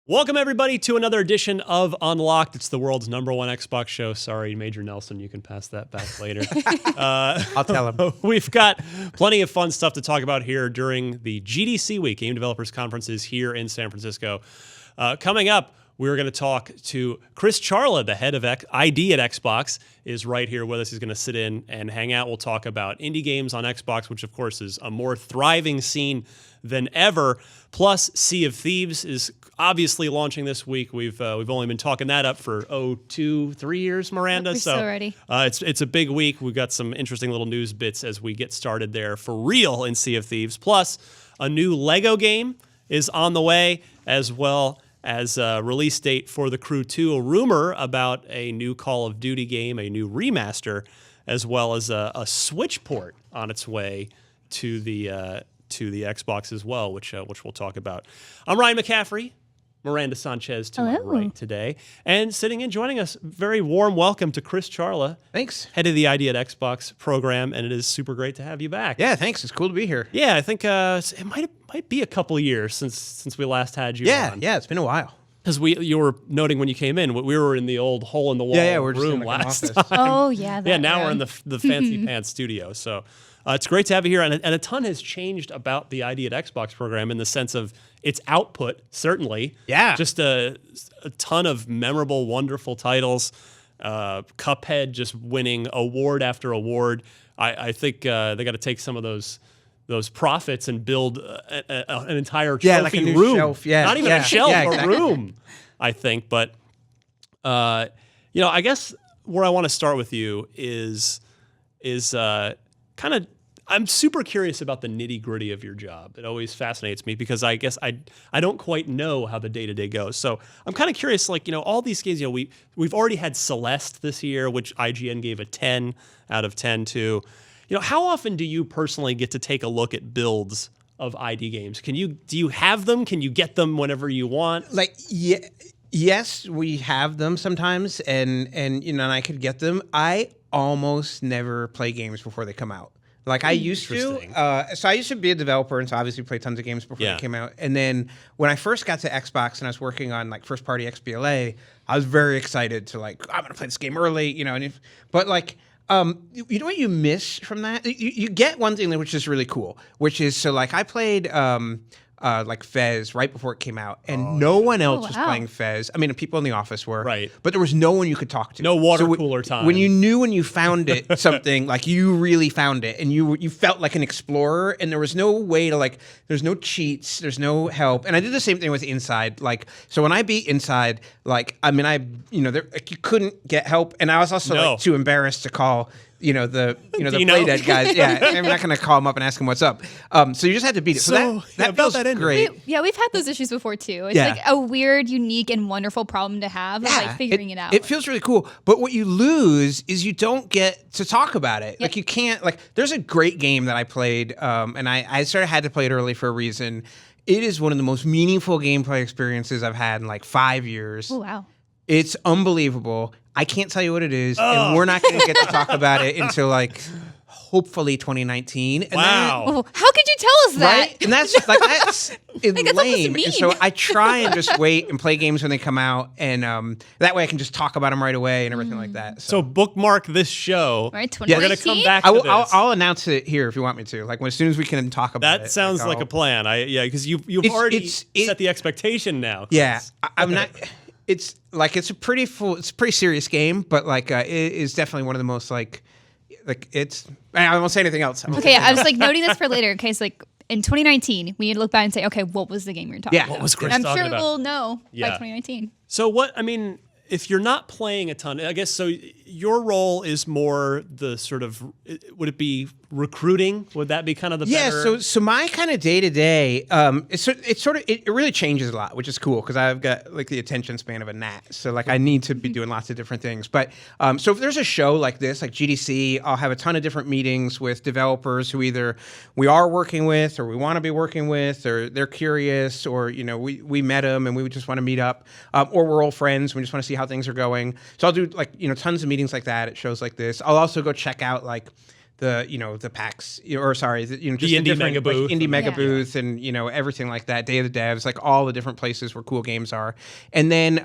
Welcome, everybody, to another edition of Unlocked. It's the world's #1 Xbox show. Sorry, Major Nelson, you can pass that back later. I'll tell him. We've got plenty of fun stuff to talk about here during the GDC week, Game Developers Conferences here in San Francisco. Coming up, we're going to talk to Chris Charla, the head of ID at Xbox, is right here with us. He's going to sit in and hang out. We'll talk about indie games on Xbox, which, of course, is a more thriving scene than ever. Plus, Sea of Thieves is obviously launching this week. We've only been talking that up for 2-3 years, Miranda. We're so ready. It's a big week. We've got some interesting little news bits as we get started there for real in Sea of Thieves. Plus, a new Lego game is on the way, as well as a release date for The Crew 2, a rumor about a new Call of Duty game, a new remaster, as well as a Switch port on its way to the Xbox as well, which we'll talk about. I'm Ryan McCaffrey, Miranda Sanchez to my right today, and sitting in joining us, very warm welcome to Chris Charla. Thanks. Head of the ID at Xbox program, and it is super great to have you back. Yeah, thanks. It's cool to be here. Yeah, I think it might be a couple of years since we last had you on. Yeah, it's been a while. Because you were noting when you came in, we were in the old hole in the wall we're just room in like last an time. office. Oh, yeah. Yeah, now we're in the fancy pants studio. So it's great to have you here. And a ton has changed about the ID at Xbox program in the sense of its output, certainly. Yeah. Just a ton of memorable, wonderful titles. Cuphead just winning award after award. I think they got to take some of those profits and build an entire trophy like a new room. shelf. Yeah, Not even a shelf, exactly. a room, I think. But, I guess where I want to start with you is kind of, I'm super curious about the nitty gritty of your job. It always fascinates me because I guess I don't quite know how the day-to-day goes. So I'm kind of curious, all these games, we've already had Celeste this year, which IGN gave a 10 out of 10 to. How often do you personally get to take a look at builds of ID games? Do you have them? Can you get them whenever you want? Yes, we have them sometimes, and I could get them. I almost never play games before they come out. I used to. So I used to be a developer, and so obviously play tons of games before they came out. And then when I first got to Xbox and I was working on first party XBLA, I was very excited to I'm gonna play this game early, you know what you miss from that? You get one thing which is really cool, which is I played Fez right before it came out, and no one else was playing Fez. I mean, people in the office were, right, but there was no one you could talk to. No water cooler time. When you found it, something you really found it, and you felt like an explorer, and there was no way to there's no cheats, there's no help. And I did the same thing with Inside. So when I beat Inside, you couldn't get help, and I was also too embarrassed to call. The Playdead guys. Yeah, I'm not going to call him up and ask him what's up. So you just had to beat it. So that feels great. We've had those issues before too. It's a weird, unique, and wonderful problem to have of figuring it out. It feels really cool. But what you lose is you don't get to talk about it. Yep. You can't, there's a great game that I played, and I sort of had to play it early for a reason. It is one of the most meaningful gameplay experiences I've had in 5 years. Oh, wow. It's unbelievable. I can't tell you what it is, and we're not going to get to talk about it until hopefully 2019. And how could you tell us that? Right? And that's lame. Mean. And so I try and just wait and play games when they come out, and that way I can just talk about them right away and everything like that. So bookmark this show. Right, we're going to come back to this. I'll announce it here if you want me to. As soon as we can talk about it. That sounds like a plan. Because you've already set the expectation now. Yeah, I'm not. It's it's a pretty serious game, but it is definitely one of the most I won't say anything else. I was noting this for later. Okay, so in 2019, we need to look back and say, okay, what was the game we were talking about? What was Chris I'm talking sure about? we'll know by 2019. So if you're not playing a ton, I guess, so your role is more the sort of, would it be recruiting? Would that be kind of the better? Yeah, so my kind of day-to-day, it really changes a lot, which is cool, because I've got, the attention span of a gnat. So, I need to be doing lots of different things. But, so if there's a show like this, like GDC, I'll have a ton of different meetings with developers who either we are working with, or we want to be working with, or they're curious, or, we met them and we just want to meet up, or we're old friends, we just want to see how things are going. So I'll do tons of meetings like that at shows like this. I'll also go check out the PAX, or sorry, just the indie different, mega booth, indie mega booth, and everything like that. Day of the Devs, like all the different places where cool games are, and then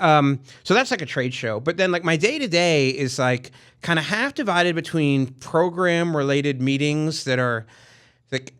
so that's like a trade show. But then like my day to day is like kind of half divided between program related meetings that are like.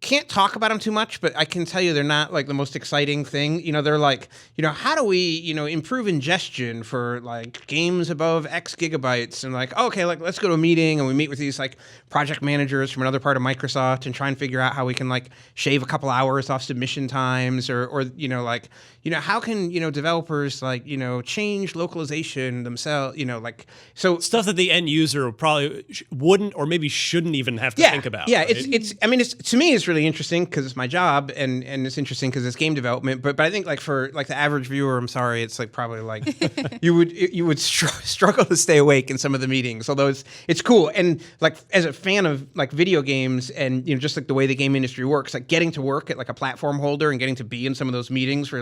Can't talk about them too much, but I can tell you they're not like the most exciting thing. They're like, how do we, improve ingestion for like games above X gigabytes? And like, okay, like let's go to a meeting and we meet with these like project managers from another part of Microsoft and try and figure out how we can like shave a couple hours off submission times or like, how can, developers like, change localization themselves, like, so stuff that the end user probably wouldn't or maybe shouldn't even have to think about. Yeah. Right? It's to me, it's really interesting because it's my job and it's interesting because it's game development. But I think like for like the average viewer, I'm sorry, it's like probably like you would struggle to stay awake in some of the meetings, although it's cool. And like as a fan of like video games and, just like the way the game industry works, like getting to work at like a platform holder and getting to be in some of those meetings where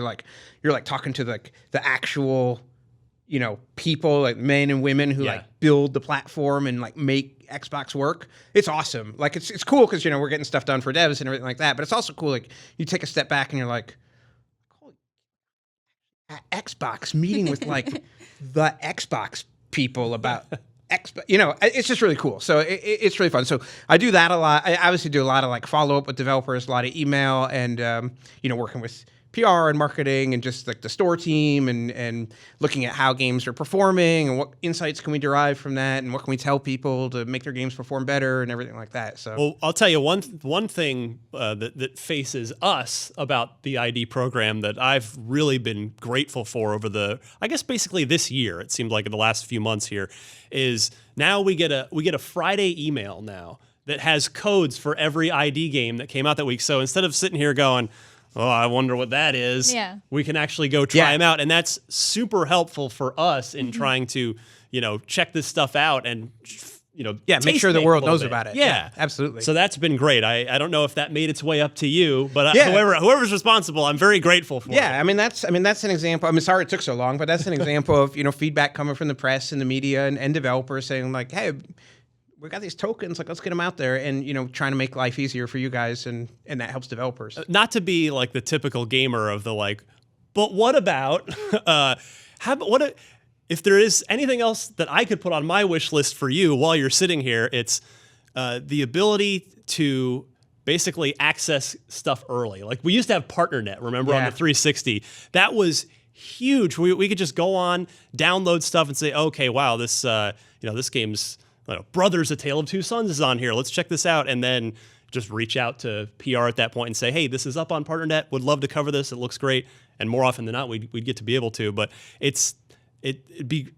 you're like talking to like the actual, people like men and women who like build the platform and like make Xbox work. It's awesome. Like it's cool because we're getting stuff done for devs and everything like that. But it's also cool like you take a step back and you're like, Xbox meeting with like the Xbox people about Xbox. It's just really cool. So it's really fun. So I do that a lot. I obviously do a lot of like follow up with developers, a lot of email, and working with PR and marketing and just like the store team and looking at how games are performing and what insights can we derive from that and what can we tell people to make their games perform better and everything like that. So, well, I'll tell you one thing that faces us about the ID program that I've really been grateful for over I guess basically this year. It seemed like in the last few months here is now we get a Friday email now that has codes for every ID game that came out that week. So instead of sitting here going, oh, I wonder what that is. Yeah. We can actually go try them out. And that's super helpful for us in trying to, check this stuff out and, make sure the world knows about it. Yeah, absolutely. So that's been great. I don't know if that made its way up to you, but whoever's responsible, I'm very grateful for. Yeah, that's an example. I'm sorry it took so long, but that's an example of, feedback coming from the press and the media and developers saying like, hey, we got these tokens, like let's get them out there and, trying to make life easier for you guys and that helps developers. Not to be like the typical gamer of the like, but what about, if there is anything else that I could put on my wish list for you while you're sitting here, it's the ability to basically access stuff early. Like we used to have PartnerNet, remember, on the 360. That was huge. We could just go on, download stuff and say, okay, wow, this game's, Brothers, A Tale of Two Sons is on here. Let's check this out. And then just reach out to PR at that point and say, hey, this is up on PartnerNet. Would love to cover this. It looks great. And more often than not, we'd get to be able to. But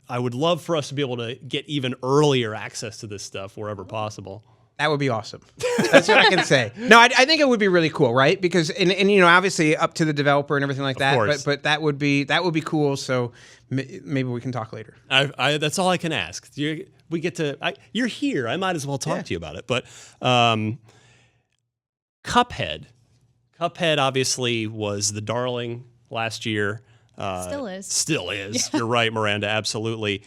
I would love for us to be able to get even earlier access to this stuff wherever possible. That would be awesome. That's what I can say. No, I think it would be really cool, right? Because and obviously up to the developer and everything like that. Course. But that would be cool. So maybe we can talk later. That's all I can ask. You're here. I might as well talk to you about it. But Cuphead obviously was the darling last year. Still is. Still is. Yeah. You're right, Miranda. Absolutely.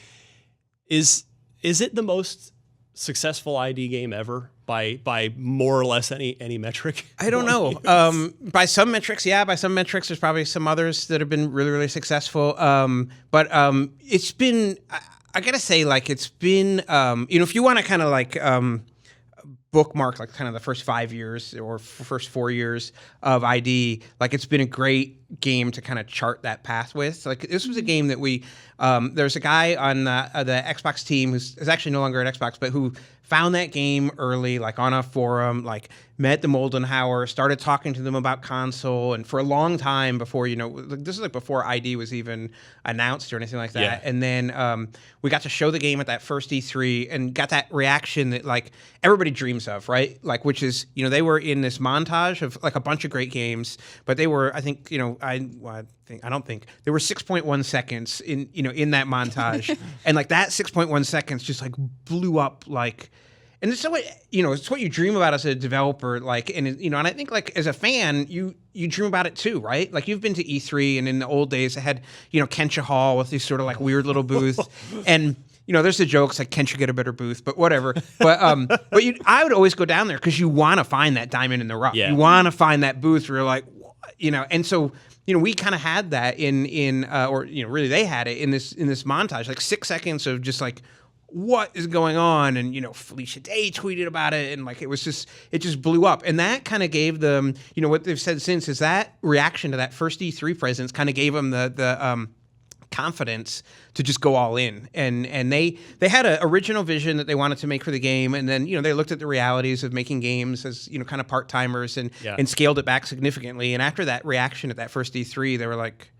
Is it the most successful ID game ever by more or less any metric? I don't know. By some metrics, yeah. By some metrics, there's probably some others that have been really, really successful. But it's been, I gotta say, like it's been, if you want to kind of like bookmark like kind of the first 5 years or first 4 years of ID, like it's been a great game to kind of chart that path with. Like this was a game that there's a guy on the Xbox team who's actually no longer at Xbox, but who found that game early, like on a forum, like met the Moldenhauer, started talking to them about console, and for a long time before, this is like before ID was even announced or anything like that. Yeah. And then we got to show the game at that first E3 and got that reaction that like everybody dreams of, right? Like, which is, they were in this montage of like a bunch of great games, but they were, I think, I don't think there were 6.1 seconds in that montage. And like that 6.1 seconds just like blew up like, and it's so it's what you dream about as a developer, like, and and I think like as a fan, you dream about it too, right? Like you've been to E3, and in the old days, I had Kensha Hall with these sort of like weird little booths, and there's the jokes like, can't you get a better booth? But whatever. But I would always go down there because you want to find that diamond in the rough. Yeah. You want to find that booth where you're like, and so we kind of had that really they had it in this montage, like 6 seconds of just like, what is going on? And Felicia Day tweeted about it, and like it just blew up, and that kind of gave them what they've said since is that reaction to that first E3 presence kind of gave them the confidence to just go all in, and they had an original vision that they wanted to make for the game, and then they looked at the realities of making games as kind of part-timers and scaled it back significantly. And after that reaction at that first E3, they were like,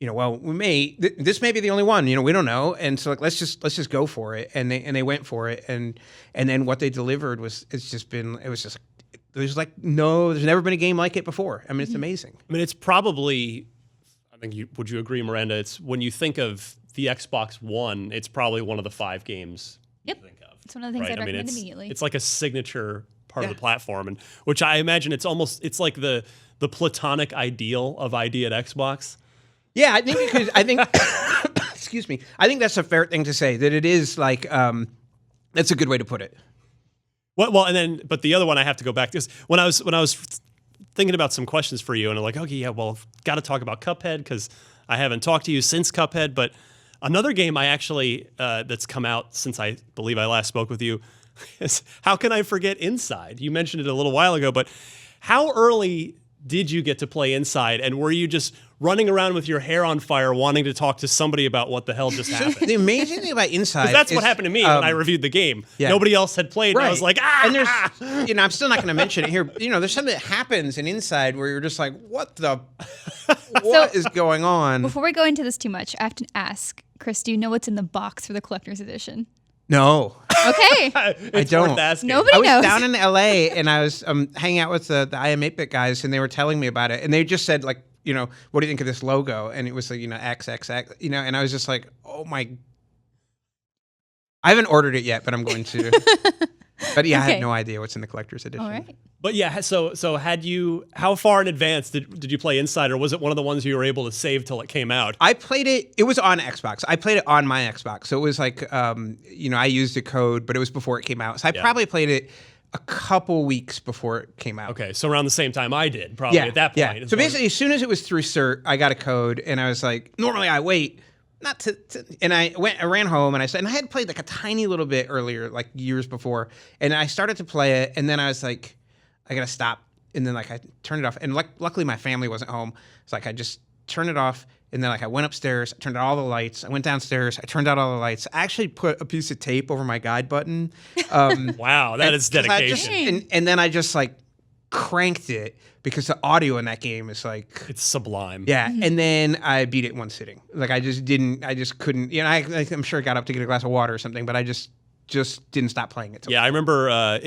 well, this may be the only one, we don't know. And so like, let's just go for it. And they went for it. And then what they delivered there's never been a game like it before. I mean, it's amazing. I mean, it's probably, would you agree, Miranda? It's when you think of the Xbox One, it's probably one of the 5 games you think of. It's one of the things I'd recommend immediately. It's like a signature part of the platform, and which I imagine it's like the platonic ideal of ID at Xbox. Yeah, excuse me. I think that's a fair thing to say, that it is like, that's a good way to put it. Well, but the other one I have to go back to is when I was thinking about some questions for you, and I'm like, okay, yeah, well, got to talk about Cuphead because I haven't talked to you since Cuphead. But another game I actually that's come out since I believe I last spoke with you is, how can I forget Inside? You mentioned it a little while ago, but how early did you get to play Inside, and were you just running around with your hair on fire wanting to talk to somebody about what the hell just happened? The amazing thing about Inside that's what happened to me when I reviewed the game. Yeah. Nobody else had played, and I was like, And there's, I'm still not going to mention it here. There's something that happens in Inside where you're just like, what is going on? Before we go into this too much, I have to ask, Chris, do you know what's in the box for the collector's edition? No. Okay. I don't. Nobody knows. I was down in LA and I was hanging out with the I Am 8-Bit guys, and they were telling me about it, and they just said like, what do you think of this logo? And it was like, XXX, and I was just like, oh my. I haven't ordered it yet, but I'm going to. But yeah, I had no idea what's in the collector's edition. All right. But yeah, so how far in advance did you play Inside, or was it one of the ones you were able to save till it came out? I played it. It was on Xbox. I played it on my Xbox, so it was like, I used a code, but it was before it came out. So I probably played it a couple weeks before it came out. Okay, so around the same time I did, probably at that point. Yeah. So basically, as soon as it was through cert, I got a code, and I was like, normally I wait. And I ran home, and I had played like a tiny little bit earlier, like years before, and I started to play it, and then I was like, I gotta stop, and then like I turned it off, and luckily my family wasn't home, so like I just turned it off, and then like I went upstairs, I turned out all the lights, I went downstairs, I turned out all the lights, I actually put a piece of tape over my guide button. Wow, that is dedication. And then I just like cranked it, because the audio in that game is like, it's sublime. Yeah. Mm-hmm. And then I beat it in one sitting. Like I just couldn't, I'm sure I got up to get a glass of water or something, but I just didn't stop playing it. Yeah, I remember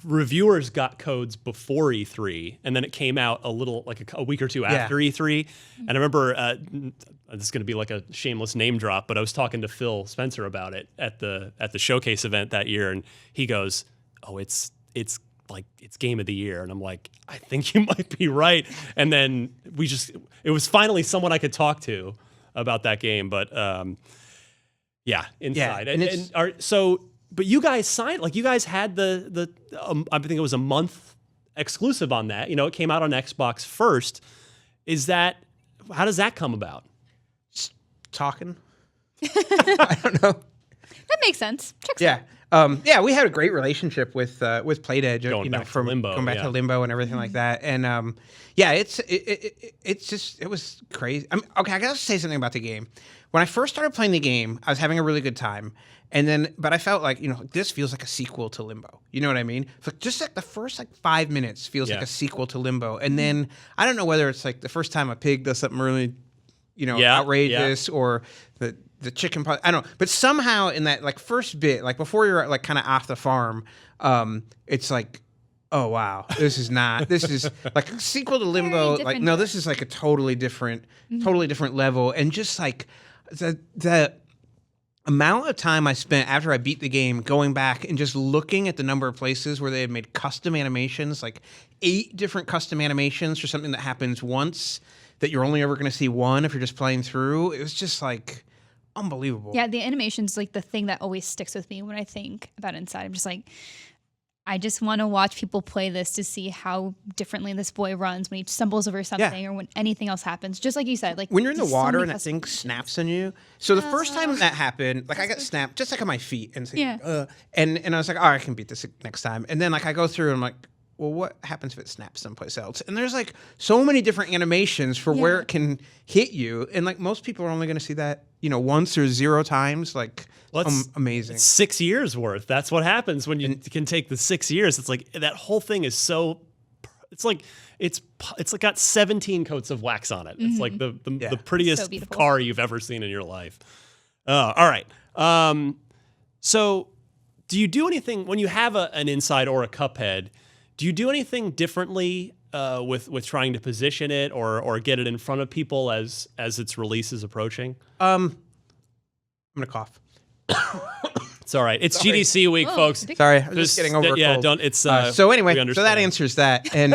reviewers got codes before E3, and then it came out a week or two after E3. And I remember, this is going to be like a shameless name drop, but I was talking to Phil Spencer about it at the showcase event that year, and he goes, "Oh, it's game of the year." And I'm like, I think you might be right. And then it was finally someone I could talk to about that game. But Inside. Yeah, but you guys signed, like you guys had the I think it was a month exclusive on that. It came out on Xbox first. How does that come about? Just talking. I don't know. That makes sense. Checks out. We had a great relationship with Playdead, going back to Limbo and everything like that. And it was crazy. I gotta say something about the game. When I first started playing the game, I was having a really good time, but I felt like this feels like a sequel to Limbo. You know what I mean? Just like the first 5 minutes feels like a sequel to Limbo, and then I don't know whether it's like the first time a pig does something really, outrageous or the chicken pot. I don't know, but somehow in that first bit, before you're kind of off the farm, it's like, oh wow, this is like a sequel to Limbo. This is like a totally different level, and just like the amount of time I spent after I beat the game going back and just looking at the number of places where they had made custom animations, like 8 different custom animations for something that happens once that you're only ever going to see one if you're just playing through. It was just like, unbelievable. Yeah, the animation's like the thing that always sticks with me when I think about Inside. I'm just like, I just want to watch people play this to see how differently this boy runs when he stumbles over something or when anything else happens. Just like you said, like when you're in the there's so water many and that thing snaps on you. So the first time that happened, like I got snapped just like on my feet and and I was like, oh, I can beat this next time. And then like I go through and I'm like, well, what happens if it snaps someplace else? And there's like so many different animations for where it can hit you. And like most people are only going to see that, once or 0 times. Like, amazing. It's 6 years worth. That's what happens when you can take the 6 years. It's like that whole thing is so. It's like it's like got 17 coats of wax on it. It's like the prettiest car you've ever seen in your life. All right. So, do you do anything when you have an Inside or a Cuphead? Do you do anything differently with trying to position it or get it in front of people as its release is approaching? I'm gonna cough. It's all right. It's GDC week, folks. Sorry, I'm just getting over a cold. Don't. It's so anyway. So that answers that. And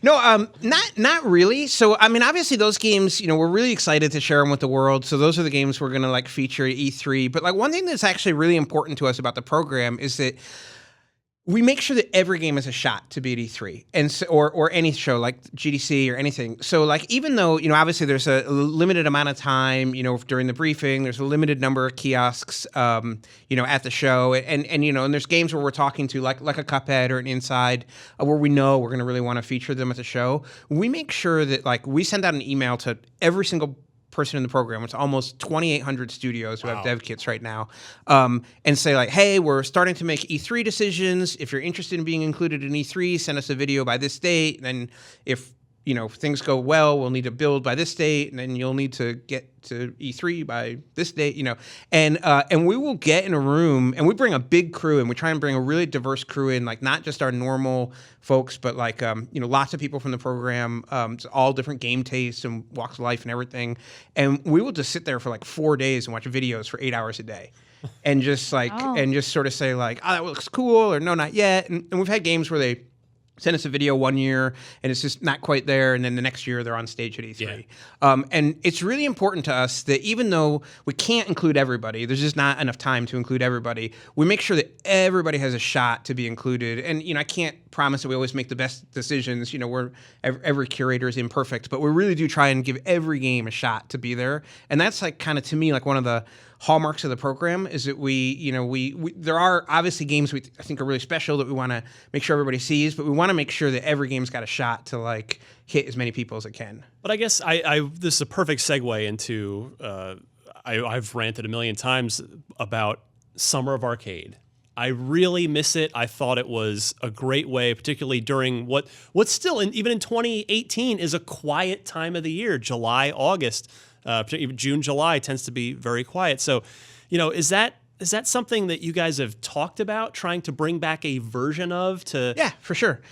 no, not really. So I mean, obviously those games, we're really excited to share them with the world. So those are the games we're gonna like feature at E3. But like one thing that's actually really important to us about the program is that we make sure that every game has a shot to be at E3 and so, or any show like GDC or anything. So like even though obviously there's a limited amount of time during the briefing, there's a limited number of kiosks at the show, and and there's games where we're talking to like a Cuphead or an Inside where we know we're going to really want to feature them at the show. We make sure that like we send out an email to every single person in the program. It's almost 2,800 studios who have dev kits right now, and say like, hey, we're starting to make E3 decisions. If you're interested in being included in E3, send us a video by this date. And then if things go well, we'll need to build by this date, and then you'll need to get to E3 by this date, and we will get in a room, and we bring a big crew, and we try and bring a really diverse crew in, like not just our normal folks, but like lots of people from the program, all different game tastes and walks of life and everything, and we will just sit there for like 4 days and watch videos for 8 hours a day. And just like and just sort of say like, oh, that looks cool, or no, not yet. And we've had games where they send us a video one year and it's just not quite there, and then the next year they're on stage at E3. And it's really important to us that even though we can't include everybody, there's just not enough time to include everybody, we make sure that everybody has a shot to be included. And I can't promise that we always make the best decisions. Every curator is imperfect, but we really do try and give every game a shot to be there. And that's like kind of to me like one of the hallmarks of the program is that we there are obviously games I think are really special that we want to make sure everybody sees, but we want to make sure that every game's got a shot to like hit as many people as it can. But I guess this is a perfect segue into I've ranted a million times about Summer of Arcade. I really miss it. I thought it was a great way, particularly during what's still even in 2018 is a quiet time of the year, July, August. June, July tends to be very quiet. So, is that something that you guys have talked about, trying to bring back a version of? Yeah, for sure.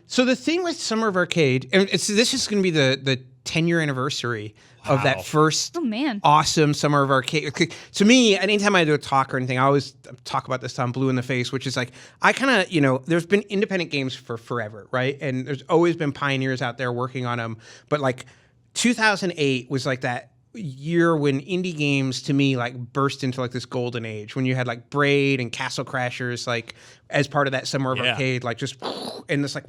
So the thing with Summer of Arcade, and this is going to be the 10-year anniversary of that first awesome Summer of Arcade. To me, anytime I do a talk or anything, I always talk about this on Blue in the Face, which is like, I kind of, there's been independent games for forever, right? And there's always been pioneers out there working on them. But like 2008 was like that year when indie games to me like burst into like this golden age, when you had like Braid and Castle Crashers like as part of that Summer of Arcade, like just, and it's like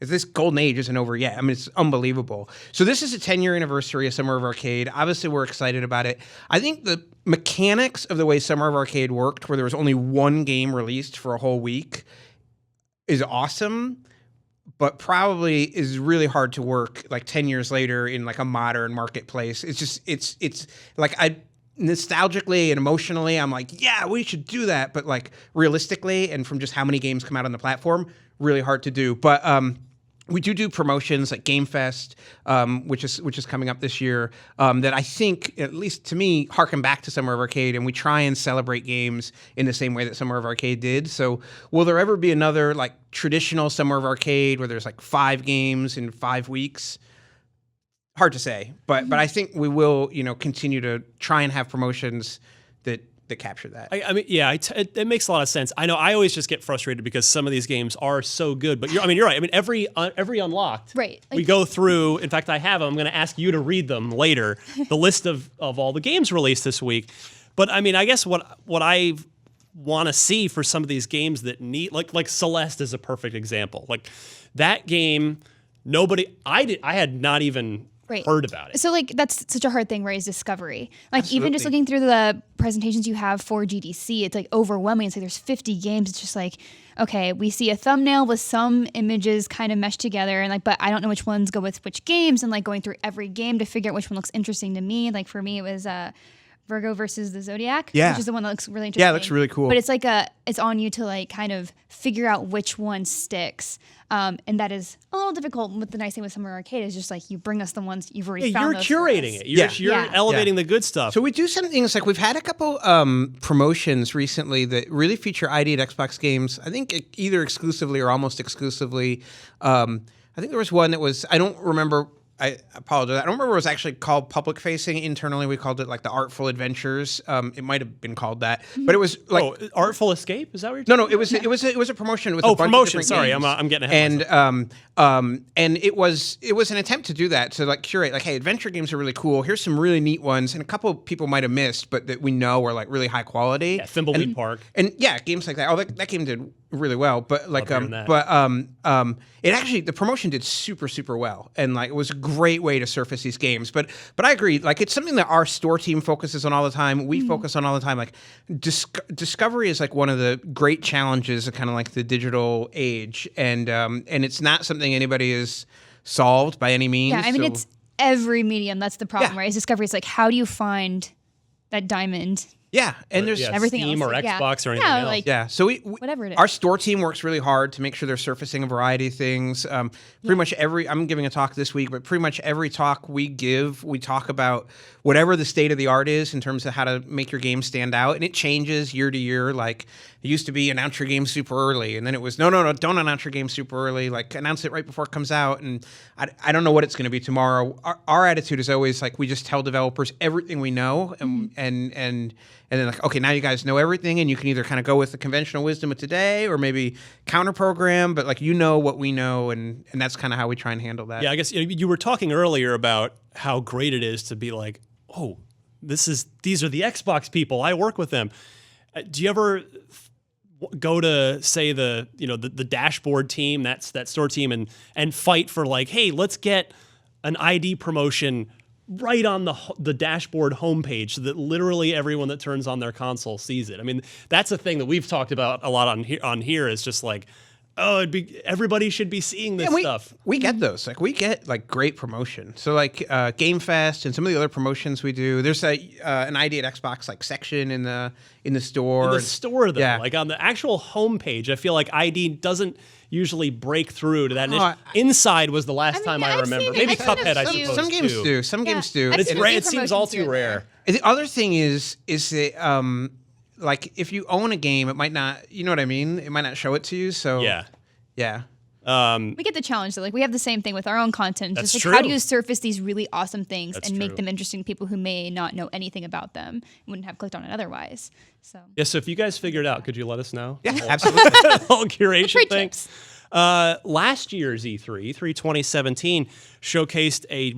this golden age isn't over yet. I mean, it's unbelievable. So this is a 10-year anniversary of Summer of Arcade. Obviously, we're excited about it. I think the mechanics of the way Summer of Arcade worked, where there was only one game released for a whole week, is awesome, but probably is really hard to work like 10 years later in like a modern marketplace. It's just, it's like nostalgically and emotionally, I'm like, yeah, we should do that. But like realistically, and from just how many games come out on the platform, really hard to do. But we do promotions like Game Fest, which is coming up this year, that I think, at least to me, harken back to Summer of Arcade, and we try and celebrate games in the same way that Summer of Arcade did. So will there ever be another like traditional Summer of Arcade where there's like 5 games in 5 weeks? Hard to say, but I think we will, continue to try and have promotions that that capture that. I mean, yeah, it makes a lot of sense. I know I always just get frustrated because some of these games are so good, but you're right. I mean, every unlocked, right? We go through. In fact, I have them. I'm going to ask you to read them later. The list of all the games released this week. But I mean, I guess what I want to see for some of these games that need like Celeste is a perfect example. Like that game, I had not even heard about it. So like that's such a hard thing, right? Is discovery. Like Absolutely. even just looking through the presentations you have for GDC, it's like overwhelming. It's like there's 50 games. It's just like, okay, we see a thumbnail with some images kind of meshed together, and like, but I don't know which ones go with which games, and like going through every game to figure out which one looks interesting to me. Like for me, it was Virgo versus the Zodiac, which is the one that looks really interesting. Yeah, it looks really cool. But it's like it's on you to like kind of figure out which one sticks. And that is a little difficult. But the nice thing with Summer Arcade is just like you bring us the ones you've already found. You're curating it. You're elevating the good stuff. So we do some things like we've had a couple promotions recently that really feature ID at Xbox games. I think either exclusively or almost exclusively. I think there was one that was, I don't remember. I apologize. I don't remember what it was actually called public facing. Internally, we called it like the Artful Adventures. It might have been called that, but it was like Artful Escape. Is that what you're talking No, it was a promotion with promotion. Sorry, I'm getting ahead of myself. And it was an attempt to do that, to like curate like, hey, adventure games are really cool. Here's some really neat ones, and a couple of people might have missed, but that we know are like really high quality. Yeah, Thimbleweed Park. And yeah, games like that. Oh, that game did really well, but like it actually, the promotion did super well, and like it was a great way to surface these games. But I agree, like it's something that our store team focuses on all the time. We focus on all the time. Like discovery is like one of the great challenges of kind of like the digital age, and it's not something anybody has solved by any means. Yeah, I mean it's every medium. That's the problem, right? Is discovery. It's like how do you find that diamond? Yeah, and there's everything Steam else, or Xbox or anything else. Like, yeah, so we whatever it is. Our store team works really hard to make sure they're surfacing a variety of things. Pretty much I'm giving a talk this week, but pretty much every talk we give, we talk about whatever the state of the art is in terms of how to make your game stand out, and it changes year to year. Like it used to be announce your game super early, and then it was no, don't announce your game super early. Like announce it right before it comes out, and I don't know what it's going to be tomorrow. Our attitude is always like we just tell developers everything we know, and then like, okay, now you guys know everything, and you can either kind of go with the conventional wisdom of today or maybe counter program, but like you know what we know, and that's kind of how we try and handle that. Yeah, I guess you were talking earlier about how great it is to be like, oh, these are the Xbox people. I work with them. Do you ever go to say the dashboard team, that store team, and fight for like, hey, let's get an ID promotion right on the dashboard homepage so that literally everyone that turns on their console sees it? I mean, that's a thing that we've talked about a lot on here is just like, oh, everybody should be seeing this stuff. We get those. Like we get like great promotion. So like Game Fest and some of the other promotions we do. There's an ID at Xbox like section in the store. In the store though, yeah. Like on the actual homepage, I feel like ID doesn't usually break through to that. Inside was the last time I remember. Maybe Cuphead, I suppose. Some games do. Some games do. But it seems all too rare. The other thing is that like if you own a game, it might not. You know what I mean? It might not show it to you. So yeah. We get the challenge though. Like we have the same thing with our own content. That's just true. like how do you surface these really awesome things and make true. them interesting to people who may not know anything about them, wouldn't have clicked on it otherwise. So So if you guys figured it out, could you let us know? Yeah, absolutely. The whole curation thing. tips. Last year's E3 2017, showcased a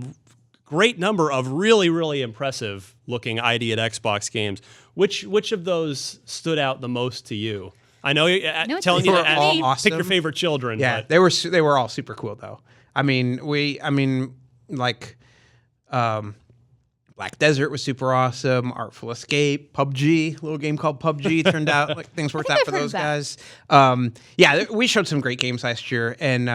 great number of really, really impressive looking ID at Xbox games. Which of those stood out the most to you? I know you're telling you to all awesome. pick your favorite children. Yeah, but. they were all super cool though. I mean, like Black Desert was super awesome. Artful Escape, PUBG, little game called PUBG turned out like things worked out for those guys. We showed some great games last year, and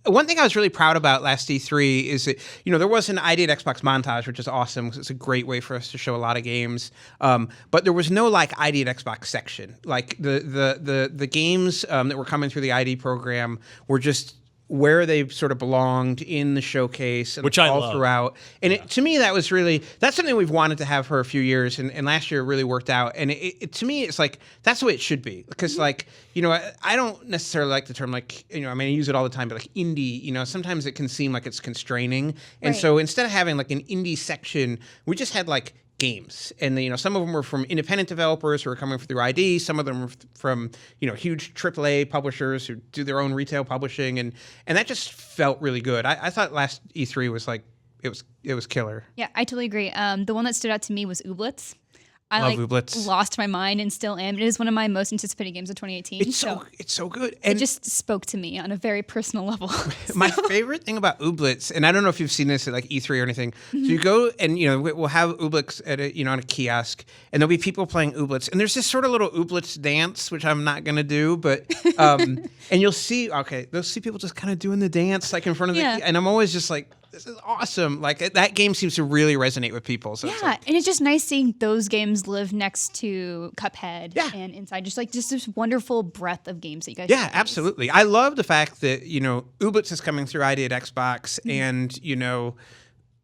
one thing I was really proud about last E3 is that there was an ID at Xbox montage, which is awesome because it's a great way for us to show a lot of games. But there was no like ID at Xbox section. Like the games that were coming through the ID program were just where they sort of belonged in the showcase, and which I all love. throughout. And to me, that's something we've wanted to have for a few years, and last year it really worked out. And to me, it's like that's the way it should be, because like I don't necessarily like the term like I mean I use it all the time, but like indie, sometimes it can seem like it's constraining. And so instead of having like an indie section, we just had like games. And some of them were from independent developers who are coming through ID. Some of them were from huge AAA publishers who do their own retail publishing, and that just felt really good. I thought last E3 was like it was killer. Yeah, I totally agree. The one that stood out to me was Ooblets. I Love Ooblets. lost my mind and still am. It is one of my most anticipated games of 2018. It's so good. And it just spoke to me on a very personal level. my favorite thing about Ooblets, and I don't know if you've seen this at like E3 or anything. So you go and we'll have Ooblets at on a kiosk, and there'll be people playing Ooblets, and there's this sort of little Ooblets dance, which I'm not gonna do, but and you'll see people just kind of doing the dance like in front of and I'm always just like, this is awesome. Like that game seems to really resonate with people. So and it's just nice seeing those games live next to Cuphead and Inside. Just this wonderful breadth of games that you guys. Yeah, absolutely. I love the fact that Ooblets is coming through ID at Xbox, and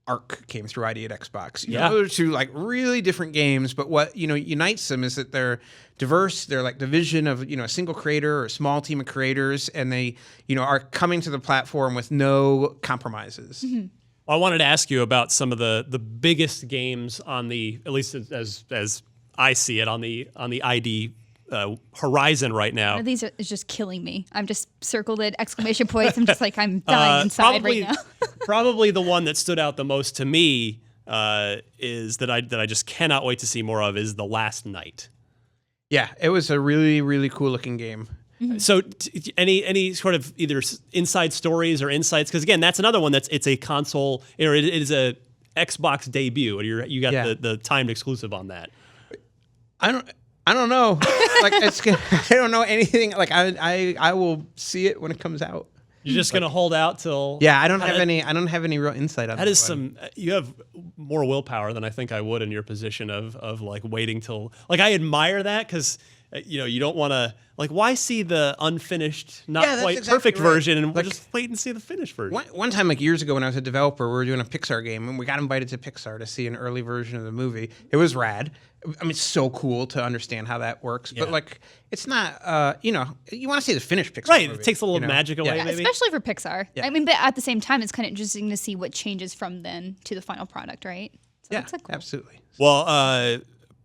Arc came through ID at Xbox. Those are two like really different games, but what unites them is that they're diverse. They're like the vision of a single creator or a small team of creators, and they are coming to the platform with no compromises. Mm-hmm. I wanted to ask you about some of the biggest games on the, at least as I see it, on the ID horizon right now. One of these is just killing me. I'm just circled it, exclamation points. I'm just like, I'm dying inside right now. Probably the one that stood out the most to me is that I just cannot wait to see more of is The Last Night. Yeah, it was a really, really cool looking game. Mm-hmm. So any sort of either inside stories or insights, because again, that's another one it's a console, or it is a Xbox debut, and you got the timed exclusive on that. I don't know. Like I don't know anything. Like I will see it when it comes out. You're just gonna hold out till. Yeah, I don't have any real insight on that. That is some. You have more willpower than I think I would in your position of like waiting till. Like I admire that because you don't want to like why see the unfinished, not quite perfect version, and we'll just wait and see the finished version. One time, like years ago, when I was a developer, we were doing a Pixar game, and we got invited to Pixar to see an early version of the movie. It was rad. I mean, it's so cool to understand how that works, but like, it's not. You want to see the finished Pixar movie. It takes a little magic away, maybe. Especially for Pixar. Yeah. I mean, but at the same time, it's kind of interesting to see what changes from then to the final product, right? So yeah, that's cool. Absolutely. Well,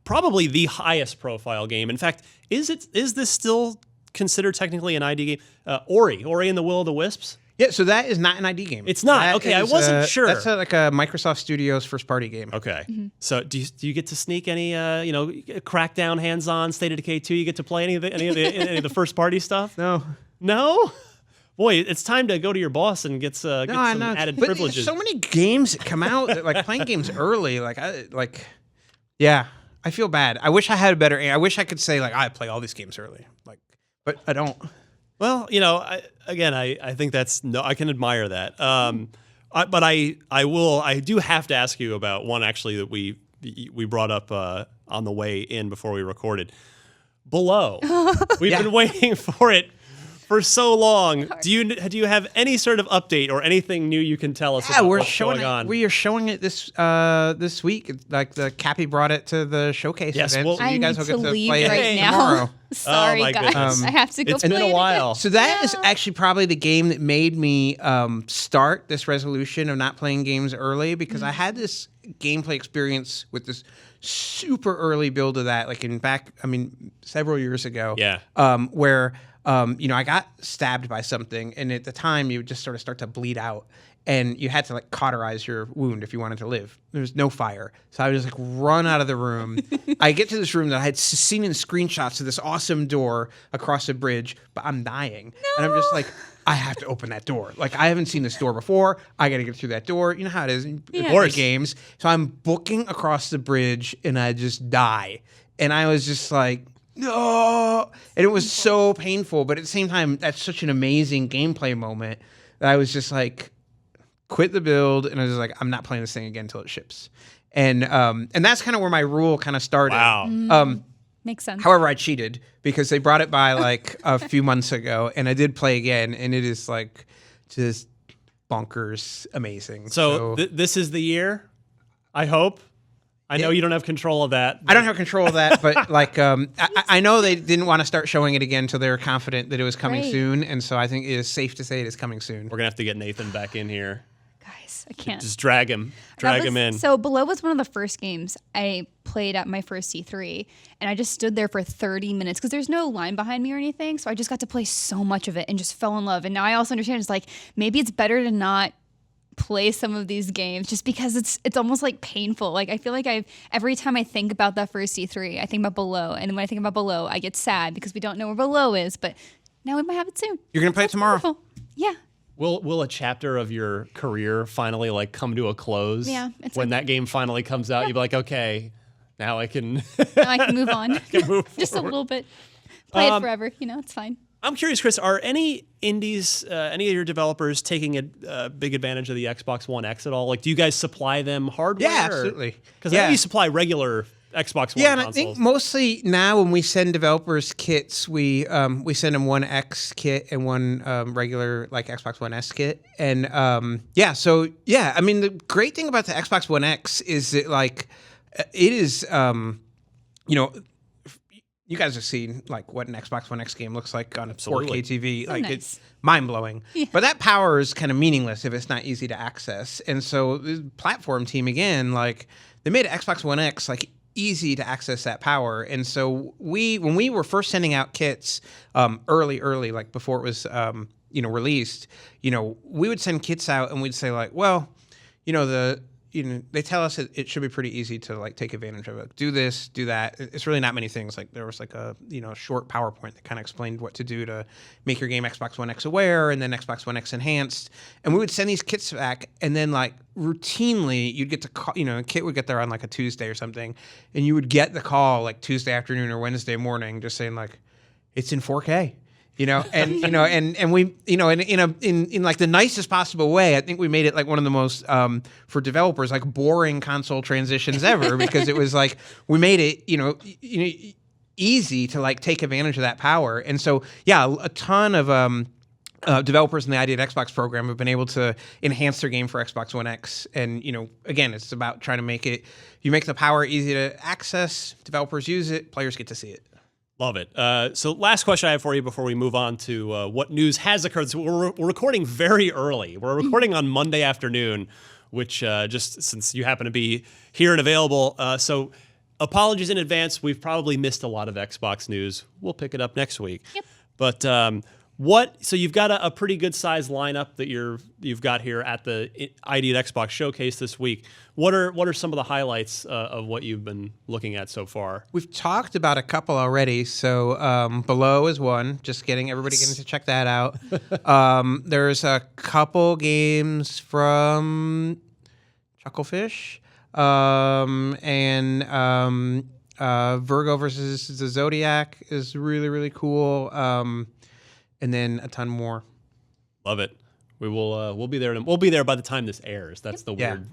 probably the highest profile game. In fact, is this still considered technically an ID game? Ori and the Will of the Wisps? Yeah, so that is not an ID game. It's not. That okay, I wasn't sure. That's like a Microsoft Studios first party game. Okay. Mm-hmm. So do you get to sneak any Crackdown, hands-on, State of Decay 2? You get to play any of the first party stuff? No? Boy, it's time to go to your boss and get some added privileges. So many games that come out that, like playing games early, yeah, I feel bad. I wish I had a better. I wish I could say like I play all these games early, but I don't. Well, I think I can admire that. But I do have to ask you about one actually that we brought up on the way in before we recorded. Below, we've been waiting for it for so long. Do you have any sort of update or anything new you can tell us about what's going on? We are showing it this week. Like the Cappy brought it to the showcase event. Well, so you guys will get to play right it now. tomorrow. Sorry, guys. I have to go. It's been a while. So that is actually probably the game that made me start this resolution of not playing games early, because I had this gameplay experience with this super early build of that, like several years ago. Yeah. Where I got stabbed by something, and at the time you would just sort of start to bleed out, and you had to like cauterize your wound if you wanted to live. There was no fire, so I would just like run out of the room. I get to this room that I had seen in screenshots of this awesome door across a bridge, but I'm dying, and I'm just like, I have to open that door. Like, I haven't seen this door before. I got to get through that door. You know how it is in games. So I'm booking across the bridge, and I just die, and I was just like, no, and it was so painful, but at the same time, that's such an amazing gameplay moment that I was just like, quit the build, and I was like, I'm not playing this thing again until it ships, and that's kind of where my rule kind of started. Wow. Makes sense. However, I cheated because they brought it by like a few months ago, and I did play again, and it is like just bonkers amazing. So this is the year, I hope. I know you don't have control of that. I don't have control of that, but like I know they didn't want to start showing it again until they were confident that it was coming soon, and so I think it is safe to say it is coming soon. We're gonna have to get Nathan back in here. Guys, Chris. I can't. Just drag him in. So Below was one of the first games I played at my first E3, and I just stood there for 30 minutes because there's no line behind me or anything. So I just got to play so much of it and just fell in love. And now I also understand it's like maybe it's better to not play some of these games just because it's almost like painful. Like I feel like every time I think about that first E3, I think about Below, and when I think about Below, I get sad because we don't know where Below is. But now we might have it soon. You're gonna play it tomorrow. Wonderful. Yeah. Will a chapter of your career finally like come to a close? Yeah, When that game finally comes out, you'll be like, okay, now I can. Now I can move on. move Just a little bit. Play it forever. It's fine. I'm curious, Chris, are any indies, any of your developers taking a big advantage of the Xbox One X at all? Like, do you guys supply them hardware? Yeah, absolutely. Because I know you supply regular Xbox One Yeah, and consoles. I think mostly now when we send developers kits, we send them one X kit and one regular like Xbox One S kit, and I mean the great thing about the Xbox One X is that like it is you guys have seen like what an Xbox One X game looks like on a 4K TV. So like nice. it's mind blowing. Yeah. But that power is kind of meaningless if it's not easy to access. And so the platform team again, like they made Xbox One X like easy to access that power. And so when we were first sending out kits early, like before it was released, we would send kits out and we'd say like, well, they tell us it should be pretty easy to like take advantage of it. Do this, do that. It's really not many things. Like there was like a short PowerPoint that kind of explained what to do to make your game Xbox One X aware and then Xbox One X enhanced. And we would send these kits back, and then like routinely you'd get to call. A kit would get there on like a Tuesday or something, and you would get the call like Tuesday afternoon or Wednesday morning, just saying like, it's in 4K. And we, in like the nicest possible way, I think we made it like one of the most, for developers, like boring console transitions ever, because it was like, we made it, easy to like take advantage of that power. And so, yeah, a ton of, developers in the Idea at Xbox program have been able to enhance their game for Xbox One X. And, again, it's about trying to make the power easy to access, developers use it, players get to see it. Love it. So last question I have for you before we move on to what news has occurred. So we're recording very early. We're recording on Monday afternoon, which just since you happen to be here and available. So apologies in advance. We've probably missed a lot of Xbox news. We'll pick it up next week. Yep. But so you've got a pretty good size lineup that you've got here at the ID at Xbox showcase this week. What are some of the highlights of what you've been looking at so far? We've talked about a couple already. So Below is one. Just everybody getting to check that out. There's a couple games from Chucklefish and Virgo versus the Zodiac is really, really cool. And then a ton more. Love it. We'll be there. We'll be there by the time this airs. That's the weird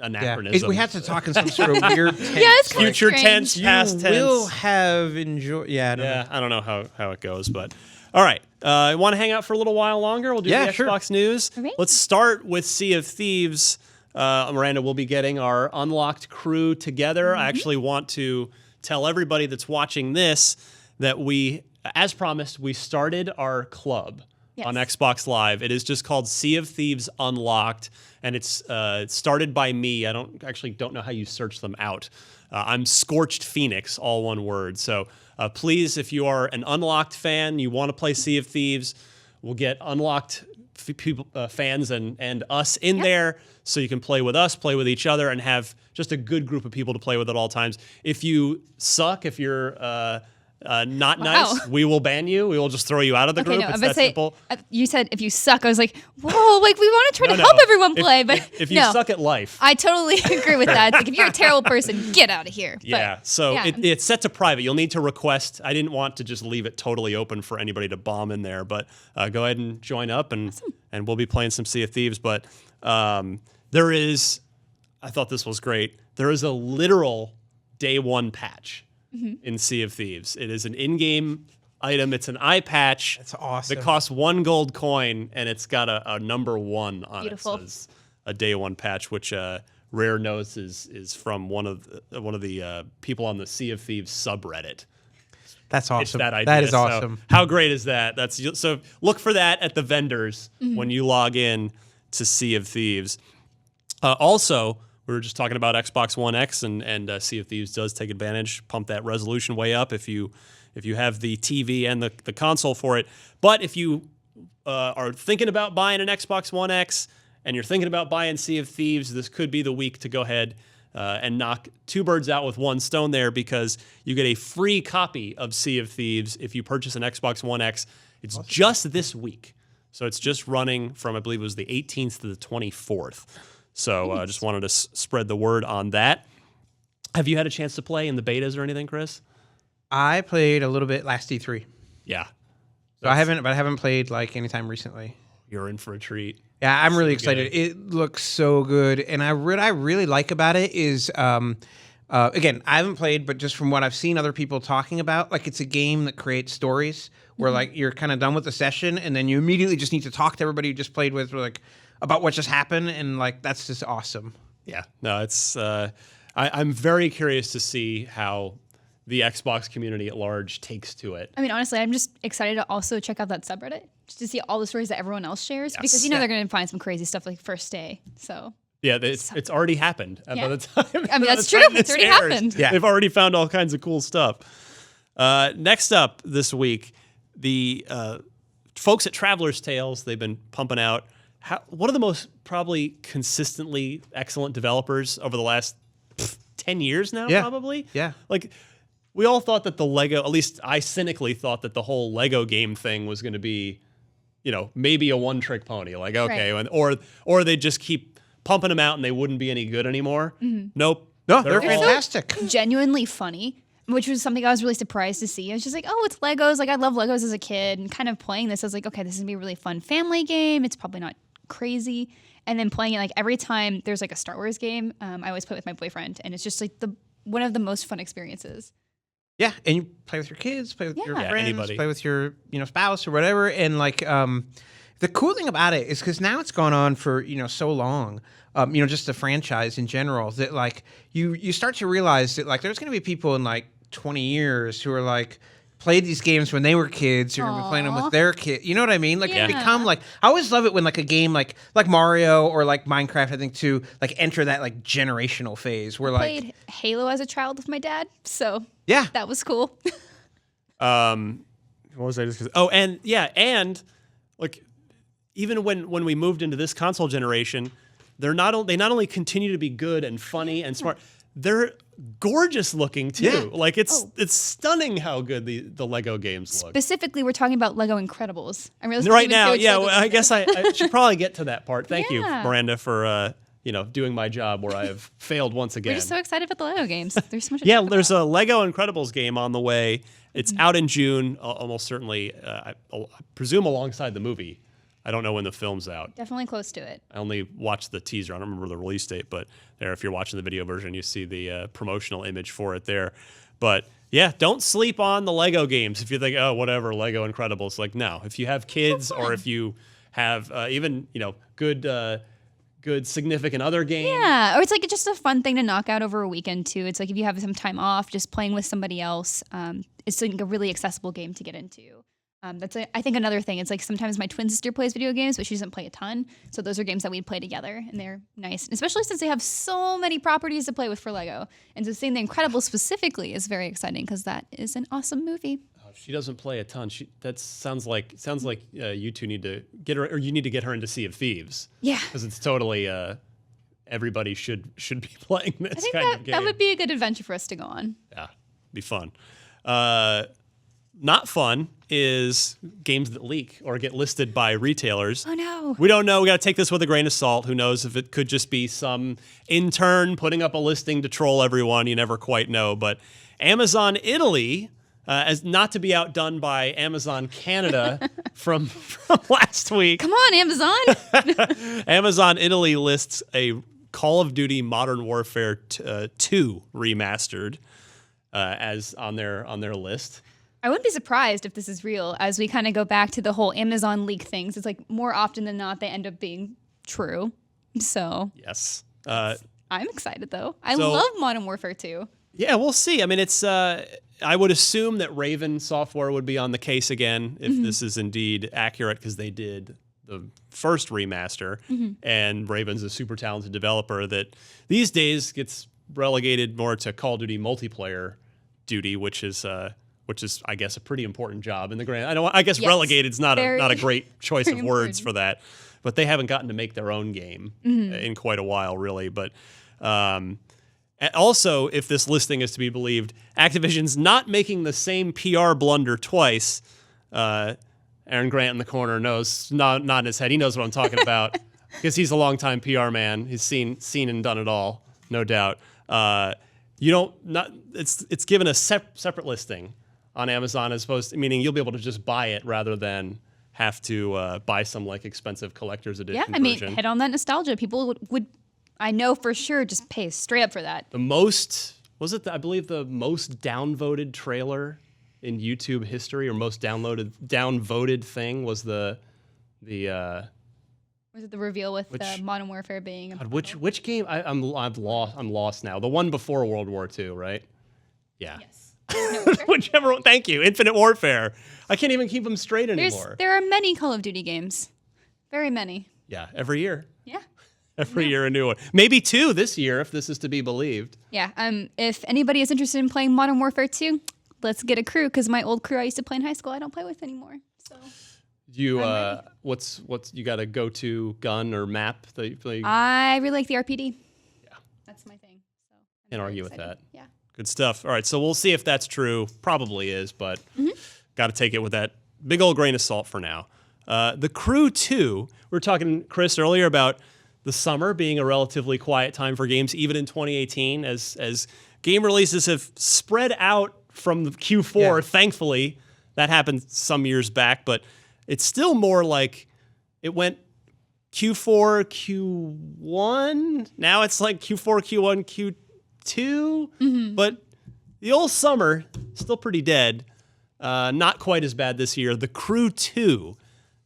anachronism. Yeah. We have to talk in some sort of weird tense. Yes, future strange. tense, past tense. Will have enjoyed. Yeah, I don't know how it goes, but all right. Want to hang out for a little while longer? We'll do the Xbox news. Right. Let's start with Sea of Thieves. Miranda will be getting our unlocked crew together. Mm-hmm. I actually want to tell everybody that's watching this that as promised, we started our club on Xbox Live. It is just called Sea of Thieves Unlocked, and it's started by me. I don't know how you search them out. I'm Scorched Phoenix, all one word. So please, if you are an Unlocked fan, you want to play Sea of Thieves, we'll get Unlocked people, fans and us in there so you can play with us, play with each other, and have just a good group of people to play with at all times. If you suck, if you're not nice, we will ban you. We will just throw you out of the group. It's that simple. You said if you suck, I was like, whoa, like we want to try to help everyone play, but if you suck at life. I totally agree with that. It's like if you're a terrible person, get out of here. It's set to private. You'll need to request. I didn't want to just leave it totally open for anybody to bomb in there, but go ahead and join up and we'll be playing some Sea of Thieves. But there is, I thought this was great. There is a literal day one patch. Mm-hmm. In Sea of Thieves. It is an in-game item. It's an eye patch. That's awesome. That costs 1 gold coin, and it's got a number 1 on it. So it's a day one patch, which Rare knows is from one of the people on the Sea of Thieves subreddit. That's awesome. It's that idea. That is awesome. So how great is that? So look for that at the vendors when you log in to Sea of Thieves. Also, we were just talking about Xbox One X, and Sea of Thieves does take advantage, pump that resolution way up if you have the TV and the console for it. But if you are thinking about buying an Xbox One X and you're thinking about buying Sea of Thieves, this could be the week to go ahead and knock two birds out with one stone there, because you get a free copy of Sea of Thieves if you purchase an Xbox One X. It's just this week. So it's just running from, I believe it was the 18th to the 24th. So I just wanted to spread the word on that. Have you had a chance to play in the betas or anything, Chris? I played a little bit last E3. Yeah. So I haven't played like anytime recently. You're in for a treat. Yeah, I'm really excited. It looks so good, and what I really like about it is, again, I haven't played, but just from what I've seen other people talking about, like it's a game that creates stories where like you're kind of done with the session, and then you immediately just need to talk to everybody you just played with, like about what just happened, and like that's just awesome. Yeah, no, it's. I'm very curious to see how the Xbox community at large takes to it. I mean, honestly, I'm just excited to also check out that subreddit just to see all the stories that everyone else shares, because they're going to find some crazy stuff like first day. So yeah, it's already happened by the time. I mean, that's true. It's already happened. Yeah, they've already found all kinds of cool stuff. Next up this week, the folks at Traveler's Tales, they've been pumping out one of the most probably consistently excellent developers over the last 10 years now, probably. Yeah. Like, we all thought that the Lego, at least I cynically thought that the whole Lego game thing was going to be, maybe a one-trick pony. Like, okay, or they just keep pumping them out and they wouldn't be any good anymore. Mm-hmm. Nope. No, they're fantastic. Genuinely funny, which was something I was really surprised to see. I was just like, oh, it's Legos. Like, I love Legos as a kid, and kind of playing this, I was like, okay, this is going to be a really fun family game. It's probably not crazy. And then playing it, like, every time there's like a Star Wars game, I always play with my boyfriend, and it's just like one of the most fun experiences. Yeah, and you play with your kids, play with your friends, anybody. Play with your spouse or whatever. And like the cool thing about it is because now it's gone on for so long, just the franchise in general, that like you start to realize that like there's going to be people in like 20 years who are like played these games when they were kids, who are going to be playing them with their kids. You know what I mean? Like you become like, I always love it when like a game like Mario or like Minecraft, I think too, like enter that like generational phase where I played Halo as a child with my dad, so yeah, that was cool. What was I just gonna say? Oh, and like even when we moved into this console generation, they not only continue to be good and funny and smart, they're gorgeous looking too. Yeah. Like it's stunning how good the Lego games look. Specifically, we're talking about Lego Incredibles. I'm really right now. Yeah, well, I guess I should probably get to that part. Thank you, Yeah. Miranda, for doing my job where I have failed once again. We're just so excited about the Lego games. There's so much. Yeah, there's a Lego Incredibles game on the way. It's out in June, almost certainly. I presume alongside the movie. I don't know when the film's out. Definitely close to it. I only watched the teaser. I don't remember the release date, but there, if you're watching the video version, you see the promotional image for it there. But yeah, don't sleep on the Lego games. If you think, oh, whatever, Lego Incredibles, like no. If you have kids or if you have even good significant other game. Yeah, or it's like just a fun thing to knock out over a weekend too. It's like if you have some time off, just playing with somebody else. It's like a really accessible game to get into. That's I think another thing. It's like sometimes my twin sister plays video games, but she doesn't play a ton. So those are games that we play together, and they're nice. And especially since they have so many properties to play with for Lego. And so seeing The Incredibles specifically is very exciting because that is an awesome movie. She doesn't play a ton. That sounds like you two need to get her, or you need to get her into Sea of Thieves. Yeah, because it's totally everybody should be playing this kind of game. That would be a good adventure for us to go on. Yeah, be fun. Not fun is games that leak or get listed by retailers. Oh no. We don't know. We got to take this with a grain of salt. Who knows if it could just be some intern putting up a listing to troll everyone. You never quite know. But Amazon Italy, as not to be outdone by Amazon Canada from last week. Come on, Amazon. Amazon Italy lists a Call of Duty Modern Warfare 2 remastered as on their list. I wouldn't be surprised if this is real as we kind of go back to the whole Amazon leak things. It's like more often than not, they end up being true. So yes, I'm excited though. I love Modern Warfare 2. Yeah, we'll see. I mean, it's. I would assume that Raven Software would be on the case again if this is indeed accurate, because they did first remaster, and Raven's a super talented developer that these days gets relegated more to Call of Duty multiplayer duty, which is I guess a pretty important job in the grand. I guess Yes. Relegate not a great choice of very words important. for that, but they haven't gotten to make their own game in quite a while, really. But also, if this listing is to be believed, Activision's not making the same PR blunder twice. Aaron Grant in the corner knows, nodding his head. He knows what I'm talking about because he's a longtime PR man. He's seen and done it all, no doubt. It's given a separate listing on Amazon as opposed to, meaning you'll be able to just buy it rather than have to buy some like expensive collector's edition version. Hit on that nostalgia. People would I know for sure just pay straight up for that. I believe the most downvoted trailer in YouTube history, or most downvoted thing was was it the reveal with the Modern Warfare being a which game? I'm lost now. The one before World War II, right? Yeah. Yes. Whichever one. Thank you. Infinite Warfare. I can't even keep them straight anymore. There are many Call of Duty games. Very many. Yeah, every year. Yeah. Every year a new one. Maybe 2 this year, if this is to be believed. Yeah. If anybody is interested in playing Modern Warfare 2, let's get a crew, because my old crew I used to play in high school, I don't play with anymore. So You what's you got a go-to gun or map that you play? I really like the RPD. Yeah. That's my thing. So Can't argue with that. Yeah. Good stuff. All right, so we'll see if that's true. Probably is, but got to take it with that big old grain of salt for now. The Crew 2, we were talking, Chris, earlier about the summer being a relatively quiet time for games, even in 2018, as game releases have spread out from the Q4, Yeah. thankfully. That happened some years back, but it's still more like it went Q4, Q1. Now it's like Q4, Q1, Q2. But the old summer, still pretty dead. Not quite as bad this year. The Crew 2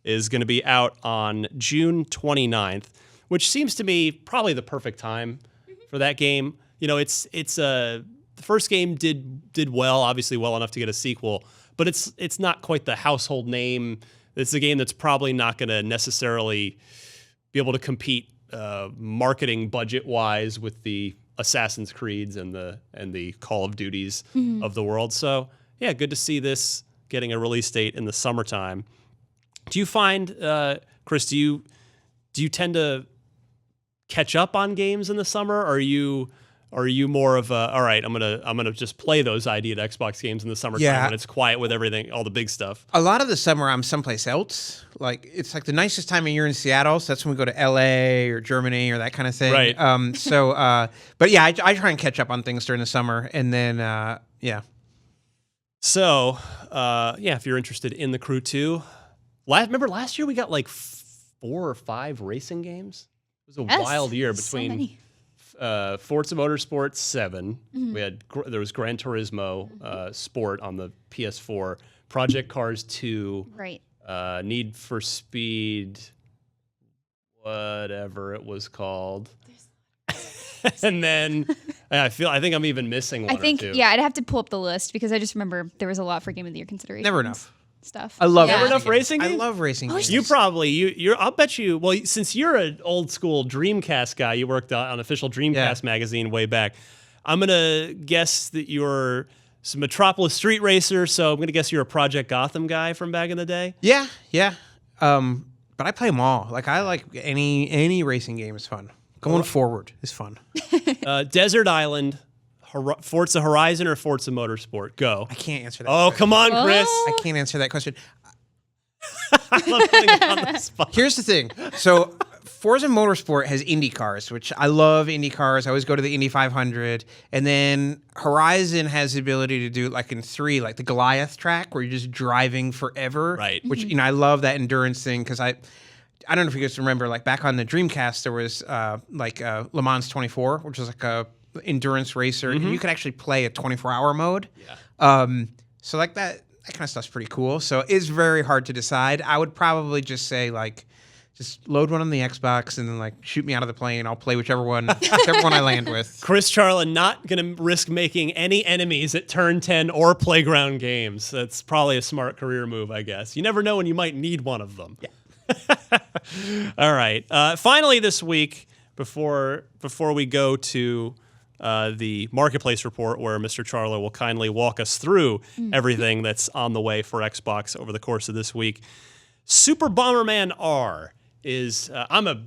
is going to be out on June 29th, which seems to me probably the perfect time for that game. You know, it's the first game did well, obviously well enough to get a sequel, but it's not quite the household name. It's a game that's probably not going to necessarily be able to compete marketing budget-wise with the Assassin's Creeds and the Call of Duties of the world. So, yeah, good to see this getting a release date in the summertime. Do you find, Chris, do you tend to catch up on games in the summer? Or are you more of a, all right, I'm gonna just play those ID at Xbox games in the summertime when it's quiet with everything, all the big stuff? A lot of the summer I'm someplace else. Like it's like the nicest time of year in Seattle, so that's when we go to LA or Germany or that kind of thing. Right. But yeah, I try and catch up on things during the summer, and then yeah. So if you're interested in the Crew 2, remember last year we got like 4 or 5 racing games. It was a wild year between Forza Motorsport 7. We had there was Gran Turismo Sport on the PS4, Project Cars 2, Right. Need for Speed, whatever it was called. And then I think I'm even missing one. or two. I'd have to pull up the list because I just remember there was a lot for Game of the Year consideration. Never enough. Stuff. I love Never enough racing I games? love racing games. You probably I'll bet you. Well, since you're an old school Dreamcast guy, you worked on official Dreamcast magazine way back. I'm gonna guess that you're some Metropolis Street Racer. So I'm gonna guess you're a Project Gotham guy from back in the day. Yeah. But I play them all. Like I like any racing game is fun. Going forward is fun. Desert Island, Forza Horizon, or Forza Motorsport? Go. I can't answer that. Oh, question. come on, Chris. I can't answer that question. I love putting it on the spot. Here's the thing. So Forza Motorsport has Indy cars, which I love Indy cars. I always go to the Indy 500. And then Horizon has the ability to do like in 3, like the Goliath track where you're just driving forever. Right. Which, I love that endurance thing because I don't know if you guys remember, like back on the Dreamcast, there was Le Mans 24, which was like a endurance racer. And you could actually play a 24-hour mode. Yeah. So like that kind of stuff's pretty cool. So it's very hard to decide. I would probably just say like, just load one on the Xbox and then like shoot me out of the plane. I'll play whichever one I land with. Chris Charla not going to risk making any enemies at Turn 10 or Playground Games. That's probably a smart career move, I guess. You never know when you might need one of them. Yeah. All right. Finally, this week, before we go to the marketplace report, where Mr. Charla will kindly walk us through everything that's on the way for Xbox over the course of this week, Super Bomberman R is. I'm a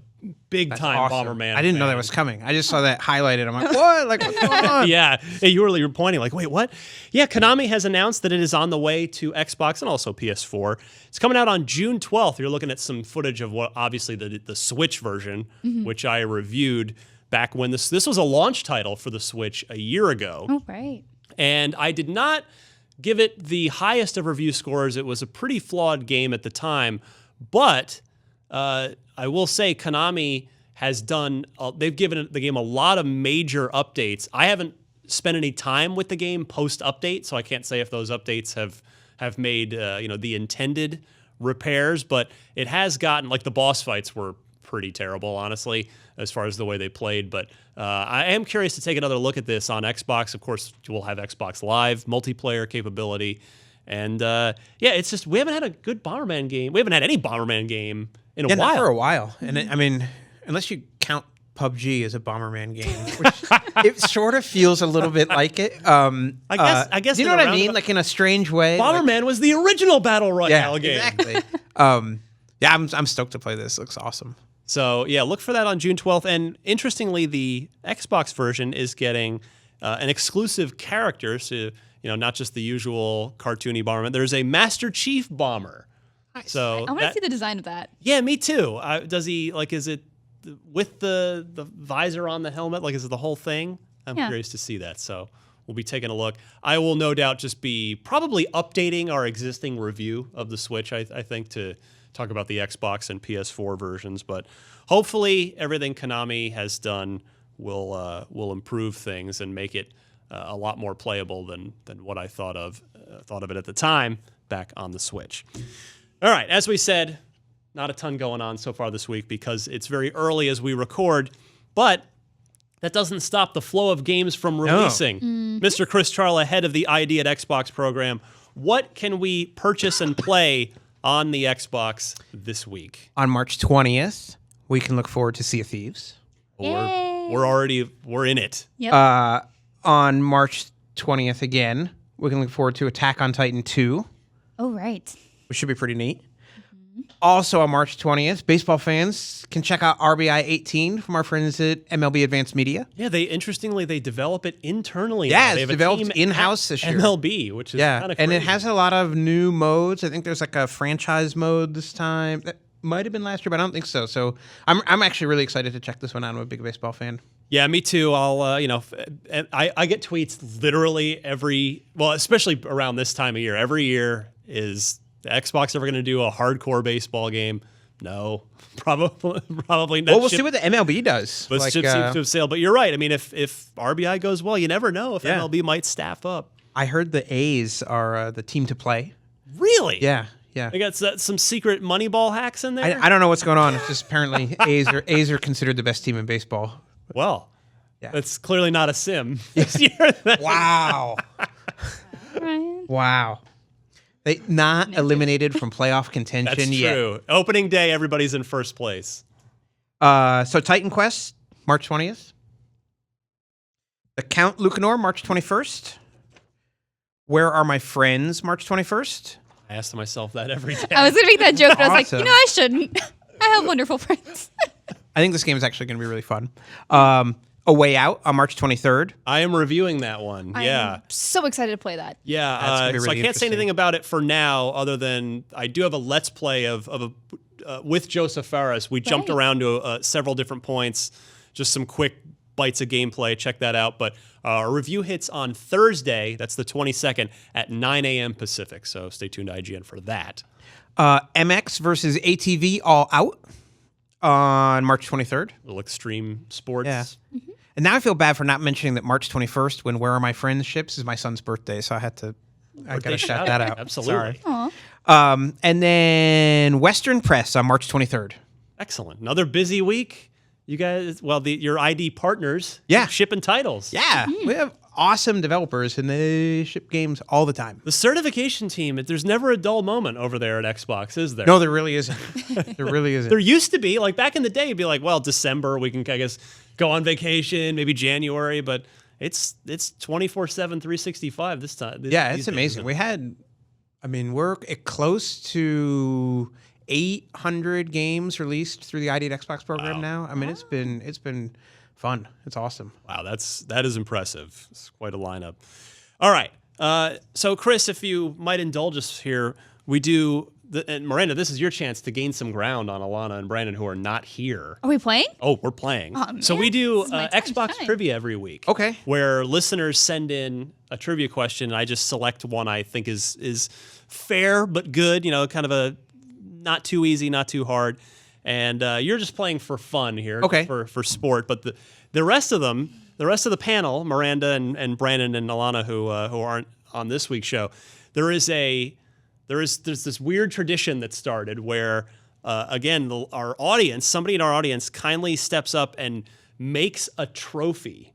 big time Awesome. Bomberman. I didn't know that was coming. I just saw that highlighted. I'm like, what? Like, what's going on? Yeah, you were pointing like, wait, what? Yeah, Konami has announced that it is on the way to Xbox and also PS4. It's coming out on June 12th. You're looking at some footage of what, obviously, the Switch version, which I reviewed back when this was a launch title for the Switch a year ago. Oh, right. And I did not give it the highest of review scores. It was a pretty flawed game at the time, but I will say Konami has done, they've given the game a lot of major updates. I haven't spent any time with the game post-update, so I can't say if those updates have made the intended repairs, but it has gotten, like the boss fights were pretty terrible, honestly, as far as the way they played. But I am curious to take another look at this on Xbox. Of course, we'll have Xbox Live multiplayer capability. And it's just, we haven't had a good Bomberman game. We haven't had any Bomberman game in a while. Not for a while. And I mean, unless you count PUBG as a Bomberman game, which it sort of feels a little bit like it. I guess. Do you know what I mean? Like in a strange way. Bomberman was the original Battle Royale game. Exactly. I'm stoked to play this. It looks awesome. So yeah, look for that on June 12th. And interestingly, the Xbox version is getting an exclusive character, so not just the usual cartoony Bomberman. There's a Master Chief bomber. Nice. So I want to see the design of that. Yeah, me too. Does he is it with the visor on the helmet? Like, is it the whole thing? I'm curious to see that. So we'll be taking a look. I will no doubt just be probably updating our existing review of the Switch, I think, to talk about the Xbox and PS4 versions. But hopefully everything Konami has done will improve things and make it a lot more playable than what I thought of it at the time back on the Switch. All right, as we said, not a ton going on so far this week because it's very early as we record, but that doesn't stop the flow of games from releasing. Mr. Chris Charla, head of the ID at Xbox program, what can we purchase and play on the Xbox this week? On March 20th, we can look forward to Sea of Thieves. We're in it. Yep. On March 20th again, we can look forward to Attack on Titan 2. Oh, right. Which should be pretty neat. Also on March 20th, baseball fans can check out RBI 18 from our friends at MLB Advanced Media. Yeah, they develop it internally. Yeah, They it's have a developed team in-house this year. MLB, which is kind of crazy. And it has a lot of new modes. I think there's like a franchise mode this time. That might have been last year, but I don't think so. So I'm actually really excited to check this one out. I'm a big baseball fan. Yeah, me too. I'll, I get tweets literally especially around this time of year. Every year, is the Xbox ever going to do a hardcore baseball game? No, probably not. Well, we'll see what the MLB does. But ship seems to have sailed. But you're right. I mean, if RBI goes well, you never know if MLB might staff up. I heard the A's are the team to play. Really? Yeah. They got some secret Moneyball hacks in there. I don't know what's going on. It's just apparently A's are considered the best team in baseball. Well, that's clearly not a sim. Wow. Ryan. Wow. They not eliminated from playoff contention That's yet. true. Opening day, everybody's in first place. So Titan Quest, March 20th. The Count Lucanor, March 21st. Where Are My Friends, March 21st. I ask myself that every day. I was going to make that joke, but I was Awesome. like, I shouldn't. I have wonderful friends. I think this game is actually going to be really fun. A Way Out on March 23rd. I am reviewing that one. Yeah. I'm so excited to play that. Yeah. That's gonna be so really I can't say interesting. anything about it for now, other than I do have a Let's Play with Joseph Fares. We jumped Right. around to several different points, just some quick bites of gameplay. Check that out. But our review hits on Thursday. That's the 22nd at 9 a.m. Pacific. So stay tuned to IGN for that. MX versus ATV All Out on March 23rd. Little extreme sports. Yeah. And now I feel bad for not mentioning that March 21st, when Where Are My Friends ships, is my son's birthday. So I got to shout that out. Absolutely. Sorry. And then Western Press on March 23rd. Excellent. Another busy week. You guys, well, your ID partners, Yeah. shipping titles. Yeah, we have awesome developers, and they ship games all the time. The certification team, there's never a dull moment over there at Xbox, is there? No, there really isn't. There really isn't. There used to be, like back in the day, it'd be like, well, December, we can, I guess, go on vacation, maybe January, but it's 24/7, 365 this time. Yeah, these it's amazing. We're close to 800 games released through the ID at Xbox program now. I mean, it's been fun. It's awesome. Wow, that is impressive. It's quite a lineup. All right. So, Chris, if you might indulge us here, we do. And Miranda, this is your chance to gain some ground on Alana and Brandon, who are not here. Are we playing? Oh, we're playing. Oh, So man, we do this is my time to Xbox shine. trivia every week. Okay. Where listeners send in a trivia question, and I just select one I think is fair but good. Kind of a not too easy, not too hard. And you're just playing for fun here, Okay. for sport. But the rest of them, the rest of the panel, Miranda and Brandon and Alana, who aren't on this week's show, there's this weird tradition that started where, again, our audience, somebody in our audience kindly steps up and makes a trophy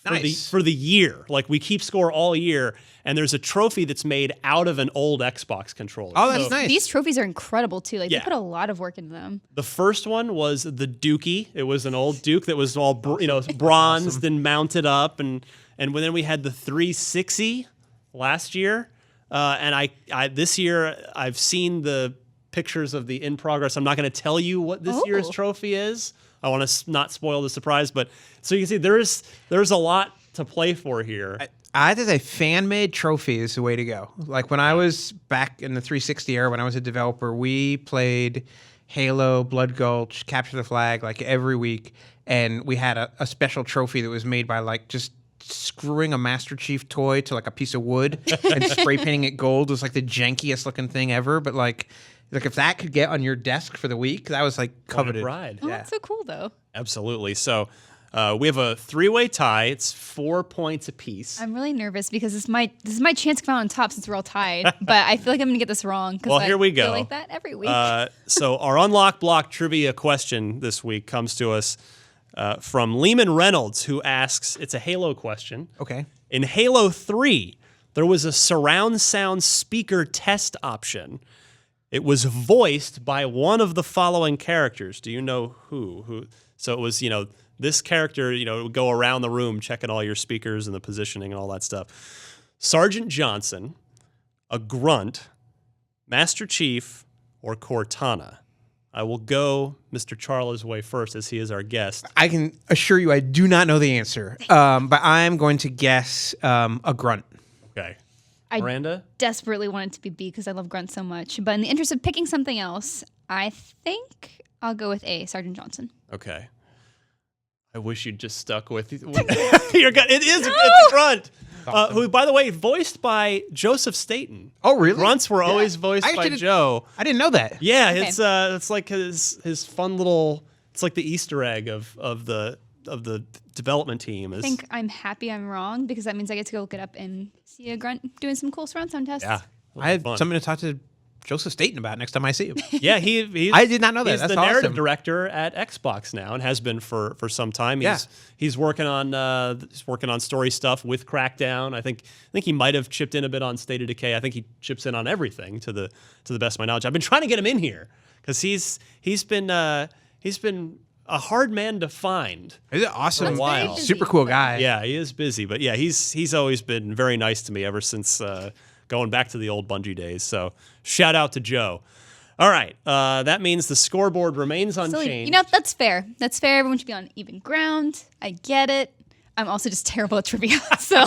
Nice. for the year. Like, we keep score all year, and there's a trophy that's made out of an old Xbox controller. Oh, that's So nice. These trophies are incredible too. Like Yeah. they put a lot of work into them. The first one was the Dookie. It was an old Duke that was all bronzed and mounted up, and then we had the 360 last year. And I this year I've seen the pictures of the in progress. I'm not going to tell you what this year's trophy is. I want to not spoil the surprise, but so you can see there's a lot to play for here. I did a fan-made trophy is the way to go. Like when I was back in the 360 era, when I was a developer, we played Halo, Blood Gulch, Capture the Flag like every week, and we had a special trophy that was made by like just screwing a Master Chief toy to like a piece of wood and spray painting it gold. It was like the jankiest looking thing ever, but like if that could get on your desk for the week, that was like coveted. Pride. Oh, that's so cool though. Absolutely. So we have a 3-way tie. It's 4 points apiece. I'm really nervous because this is my chance to come out on top since we're all tied. But I feel like I'm gonna get this wrong. Well, here we I feel go. like that every week. So our Unlock Block trivia question this week comes to us from Lehman Reynolds, who asks, it's a Halo question. Okay. In Halo 3, there was a surround sound speaker test option. It was voiced by one of the following characters. Do you know who? So it was, this character, would go around the room checking all your speakers and the positioning and all that stuff. Sergeant Johnson, a grunt, Master Chief, or Cortana. I will go Mr. Charla's way first, as he is our guest. I can assure you I do not know the answer, but I'm going to guess a grunt. Okay. I Miranda? desperately want it to be B because I love Grunt so much. But in the interest of picking something else, I think I'll go with A, Sergeant Johnson. Okay. I wish you'd just stuck with your gut. It's a grunt. Who, by the way, voiced by Joseph Staten. Oh, really? Grunts were always voiced by Joe. I didn't know that. Yeah, Okay. it's like his fun little. It's like the Easter egg of the development team. I think I'm happy I'm wrong because that means I get to go look it up and see a Grunt doing some cool surround sound tests. Yeah, I had fun. something to talk to Joseph Staten about next time I see him. Yeah, he's, I did not know that. He's That's the narrative awesome. director at Xbox now and has been for some time. He's working on story stuff with Crackdown. I think he might have chipped in a bit on State of Decay. I think he chips in on everything to the best of my knowledge. I've been trying to get him in here because he's been a hard man to find. He's an awesome, That's very busy. super cool guy. Yeah, he is busy, but yeah, he's always been very nice to me ever since going back to the old Bungie days. So shout out to Joe. All right, that means the scoreboard remains unchanged. That's fair. That's fair. Everyone should be on even ground. I get it. I'm also just terrible at trivia. So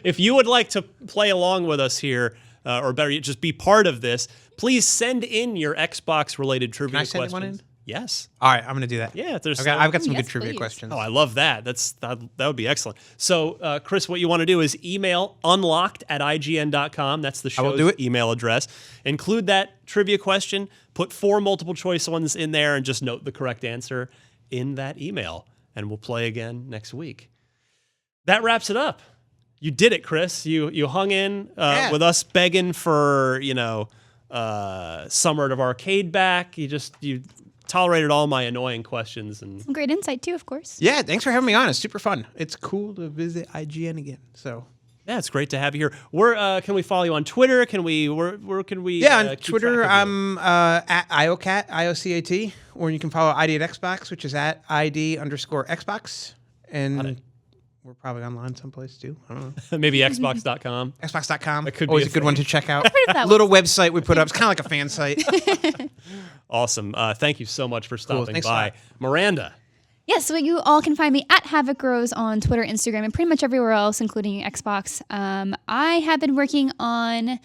if you would like to play along with us here, or better yet, just be part of this, please send in your Xbox-related trivia Can I send questions. one in? Yes. All right, I'm going to do that. Yeah, if there's Okay, some- I've got some Yes, good trivia please. questions. Oh, I love that. That would be excellent. So, Chris, what you want to do is email unlocked@ign.com. That's the I will show's do it. email address. Include that trivia question. Put 4 multiple choice ones in there and just note the correct answer in that email. And we'll play again next week. That wraps it up. You did it, Chris. You hung in Yeah. with us begging for, Summer of Arcade back. tolerated all my annoying questions. And Some great insight too, of course. Yeah, thanks for having me on. It's super fun. It's cool to visit IGN again. So yeah, it's great to have you here. Where can we follow you on Twitter? Can we? Where can we? yeah, on keep Twitter, track of you? I'm at IOCAT, IOCAT, or you can follow ID at Xbox, which is at ID_Xbox. And we're probably online someplace too. I don't know. Maybe Xbox.com. Xbox.com. That could be always a a good one to check out. of that Little website we put up. It's kind of like a fan site. Awesome. Thank you so much for stopping Thanks a by, lot. Miranda. Yes, so you all can find me at Havoc Rose on Twitter, Instagram, and pretty much everywhere else, including Xbox. I have been working on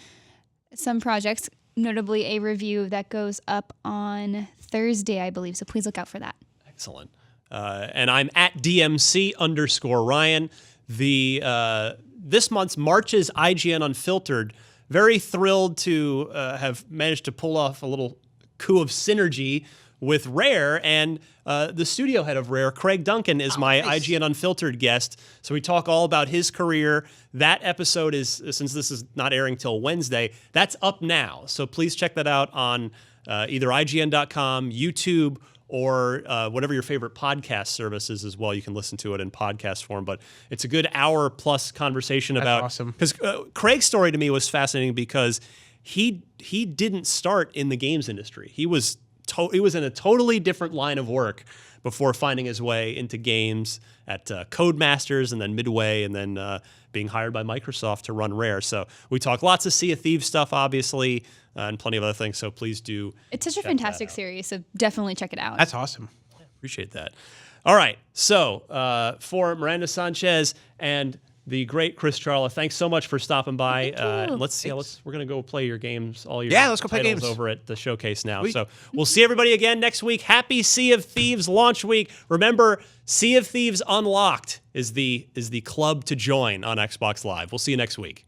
some projects, notably a review that goes up on Thursday, I believe. So please look out for that. Excellent. And I'm at DMC_Ryan. This month's March's IGN Unfiltered. Very thrilled to have managed to pull off a little coup of synergy with Rare, and the studio head of Rare, Craig Duncan, is my IGN Unfiltered guest. So we talk all about his career. That episode is, since this is not airing till Wednesday, that's up now. So please check that out on either IGN.com, YouTube, or whatever your favorite podcast service is as well. You can listen to it in podcast form. But it's a good hour-plus conversation about... awesome. Because Craig's story to me was fascinating because he didn't start in the games industry. He was in a totally different line of work before finding his way into games at Codemasters and then Midway and then being hired by Microsoft to run Rare. So we talk lots of Sea of Thieves stuff, obviously, and plenty of other things. So please do. It's such a fantastic series, so definitely check it out. That's awesome. Appreciate that. All right. So for Miranda Sanchez and the great Chris Charla, thanks so much for stopping by. Thank you. Let's see. We're gonna go play your games. All your Let's go play titles games. over at the showcase now. Sweet. So we'll see everybody again next week. Happy Sea of Thieves launch week. Remember, Sea of Thieves Unlocked is the club to join on Xbox Live. We'll see you next week.